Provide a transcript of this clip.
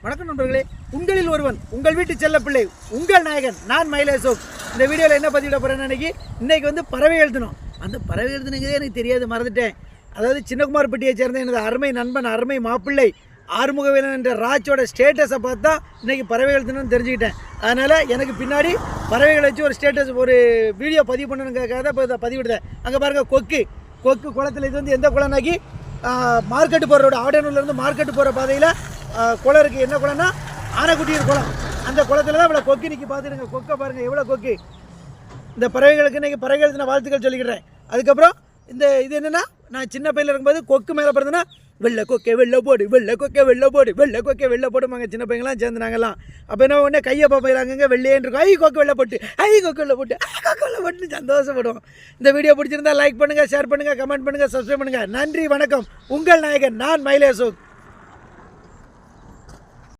வணக்கம் நண்பர்களே, உங்களில் ஒருவன் உங்கள் வீட்டு செல்லப்பிள்ளை உங்கள் நாயகன் நான் மயிலே அசோக். இந்த வீடியோவில் என்ன பதிவிட போகிறேன்னு இன்றைக்கி வந்து பறவை எழுதணும். அந்த பறவை எழுதுனதே எனக்கு தெரியாது, மறந்துட்டேன். அதாவது சின்னகுமார்பட்டியை சேர்ந்த எனது அருமை நண்பன் அருமை மாப்பிள்ளை ஆறுமுகவேலன் என்ற ராஜோட ஸ்டேட்டஸை பார்த்தா இன்றைக்கி பறவை எழுதணும்னு தெரிஞ்சுக்கிட்டேன். அதனால் எனக்கு பின்னாடி பறவைகளை வச்சு ஒரு ஸ்டேட்டஸ் ஒரு வீடியோ பதிவு பண்ணணுங்கிறதுக்காக தான் இப்போ இதை பதிவிடுதேன். அங்கே பாருங்கள், கொக்கு குளத்தில். இது வந்து எந்த குளம்னாக்கி மார்க்கெட்டு போகிற ரோடு, ஆடனூர்லேருந்து மார்க்கெட்டு போகிற பாதையில் குளம் இருக்குது. என்ன குளம்னா ஆனைக்குட்டியூர் குளம். அந்த குளத்தில் தான் இவ்வளோ கொக்கு நிற்கி பார்த்துடுங்க. கொக்கை பாருங்கள் எவ்வளோ கொக்கு. இந்த பறவைகளுக்கு இன்றைக்கி பறவைகளுக்கு நான் வாழ்த்துக்கள் சொல்லிக்கிறேன். அதுக்கப்புறம் இது என்னென்னா, நான் சின்ன பையில இருக்கும்போது கொக்கு மேலே பிறந்தனா வெள்ளை கொக்கே வெள்ளை போடு, வெள்ளை கொக்கே வெள்ளை போடு, வெள்ளை கொக்கே வெள்ளை போடுமாங்க சின்ன பையங்களாம் சேர்ந்து நாங்கள்லாம். அப்போ என்ன உடனே கையை பார்ப்பாங்க வெள்ளையேன்னு இருக்கும். கொக்கு வெள்ளை போட்டு, கொக்கு வெள்ளை போட்டு, கொக்கு வெள்ளை போட்டுன்னு சந்தோஷப்படுவோம். இந்த வீடியோ பிடிச்சிருந்தா லைக் பண்ணுங்கள், ஷேர் பண்ணுங்கள், கமெண்ட் பண்ணுங்கள், சப்ஸ்கிரைப் பண்ணுங்கள். நன்றி, வணக்கம். உங்கள் நாயகன் நான் மயிலே அசோக்.